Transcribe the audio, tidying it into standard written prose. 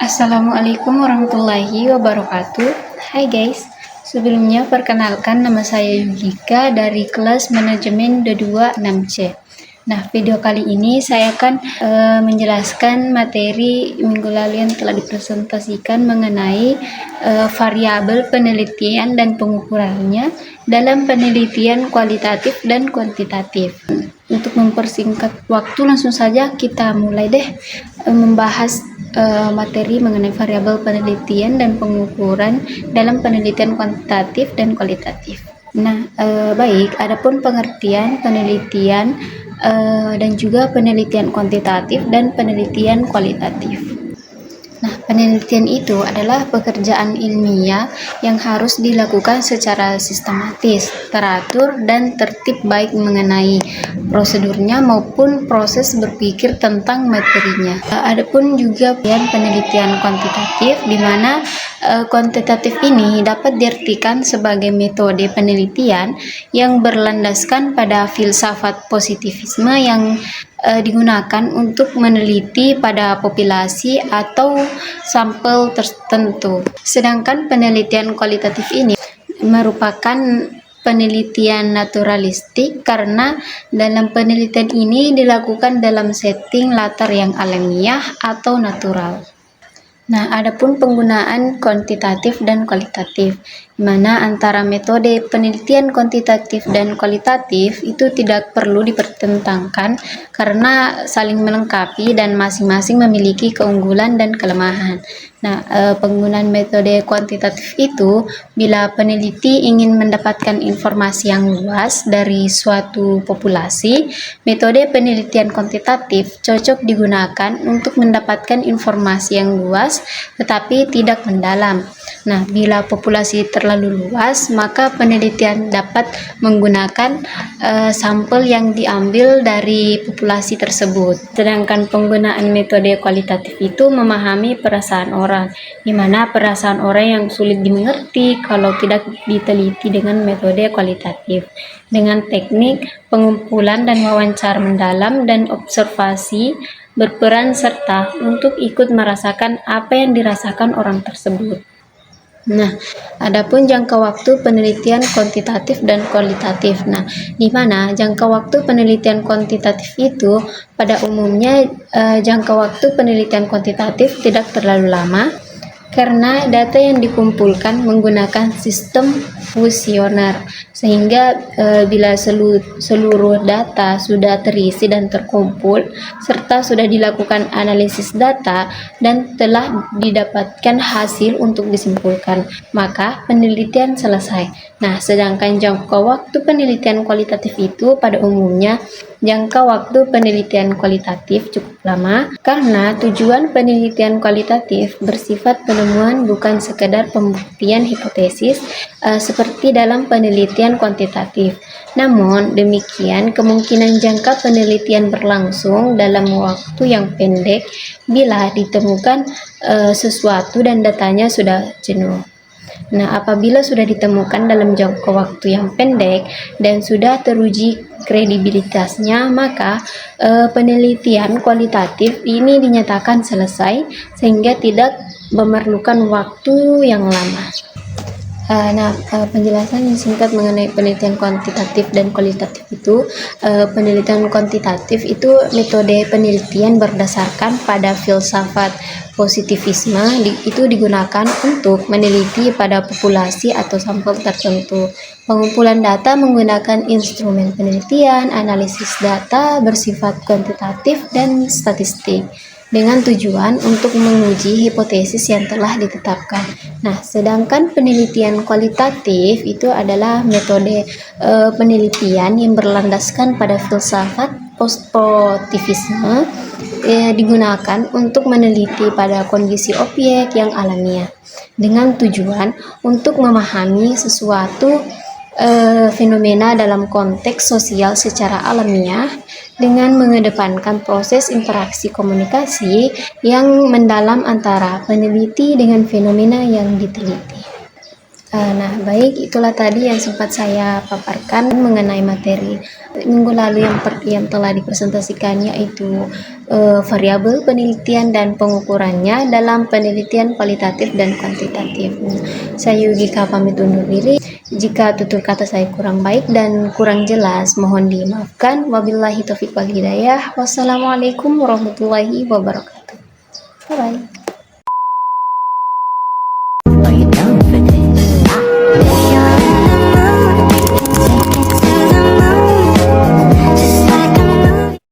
Assalamualaikum warahmatullahi wabarakatuh. Hai guys, sebelumnya perkenalkan nama saya Yulika dari kelas manajemen D26C. Nah, video kali ini saya akan menjelaskan materi minggu lalu yang telah dipresentasikan mengenai variabel penelitian dan pengukurannya dalam penelitian kualitatif dan kuantitatif. Untuk mempersingkat waktu, langsung saja kita mulai deh membahas materi mengenai variabel penelitian dan pengukuran dalam penelitian kuantitatif dan kualitatif. Nah, baik, adapun pengertian penelitian dan juga penelitian kuantitatif dan penelitian kualitatif. Nah, penelitian itu adalah pekerjaan ilmiah yang harus dilakukan secara sistematis, teratur, dan tertib baik mengenai prosedurnya maupun proses berpikir tentang materinya. Adapun juga penelitian kuantitatif, di mana kuantitatif ini dapat diartikan sebagai metode penelitian yang berlandaskan pada filsafat positivisme yang digunakan untuk meneliti pada populasi atau sampel tertentu. Sedangkan penelitian kualitatif ini merupakan penelitian naturalistik karena dalam penelitian ini dilakukan dalam setting latar yang alamiah atau natural. Nah, adapun penggunaan kuantitatif dan kualitatif, di mana antara metode penelitian kuantitatif dan kualitatif itu tidak perlu dipertentangkan karena saling melengkapi dan masing-masing memiliki keunggulan dan kelemahan. Nah, penggunaan metode kuantitatif itu bila peneliti ingin mendapatkan informasi yang luas dari suatu populasi, metode penelitian kuantitatif cocok digunakan untuk mendapatkan informasi yang luas tetapi tidak mendalam. Nah, bila populasi terlalu luas, maka penelitian dapat menggunakan sampel yang diambil dari populasi tersebut. Sedangkan penggunaan metode kualitatif itu memahami perasaan orang, di mana perasaan orang yang sulit dimengerti kalau tidak diteliti dengan metode kualitatif. Dengan teknik pengumpulan dan wawancara mendalam dan observasi berperan serta untuk ikut merasakan apa yang dirasakan orang tersebut. Nah, adapun jangka waktu penelitian kuantitatif dan kualitatif. Nah, di mana jangka waktu penelitian kuantitatif itu pada umumnya jangka waktu penelitian kuantitatif tidak terlalu lama karena data yang dikumpulkan menggunakan sistem kuesioner, sehingga bila seluruh data sudah terisi dan terkumpul serta sudah dilakukan analisis data dan telah didapatkan hasil untuk disimpulkan, maka penelitian selesai. Nah, sedangkan jangka waktu penelitian kualitatif itu pada umumnya jangka waktu penelitian kualitatif cukup lama karena tujuan penelitian kualitatif bersifat penemuan bukan sekedar pembuktian hipotesis seperti dalam penelitian kuantitatif. Namun demikian, kemungkinan jangka penelitian berlangsung dalam waktu yang pendek bila ditemukan sesuatu dan datanya sudah jenuh. Nah, apabila sudah ditemukan dalam jangka waktu yang pendek dan sudah teruji kredibilitasnya, maka penelitian kualitatif ini dinyatakan selesai sehingga tidak memerlukan waktu yang lama. Penjelasan yang singkat mengenai penelitian kuantitatif dan kualitatif itu, penelitian kuantitatif itu metode penelitian berdasarkan pada filsafat positivisme itu digunakan untuk meneliti pada populasi atau sampel tertentu. Pengumpulan data menggunakan instrumen penelitian, analisis data bersifat kuantitatif dan statistik, dengan tujuan untuk menguji hipotesis yang telah ditetapkan. Nah, sedangkan penelitian kualitatif itu adalah metode penelitian yang berlandaskan pada filsafat positivisme digunakan untuk meneliti pada kondisi objek yang alamiah dengan tujuan untuk memahami sesuatu fenomena dalam konteks sosial secara alamiah dengan mengedepankan proses interaksi komunikasi yang mendalam antara peneliti dengan fenomena yang diteliti. Nah, baik, itulah tadi yang sempat saya paparkan mengenai materi minggu lalu yang telah dipresentasikan, yaitu variabel penelitian dan pengukurannya dalam penelitian kualitatif dan kuantitatif. Saya Yugika pamit undur diri. Jika tutur kata saya kurang baik dan kurang jelas, mohon dimaafkan. Wabillahi taufiq wal hidayah. Wassalamualaikum warahmatullahi wabarakatuh. Bye.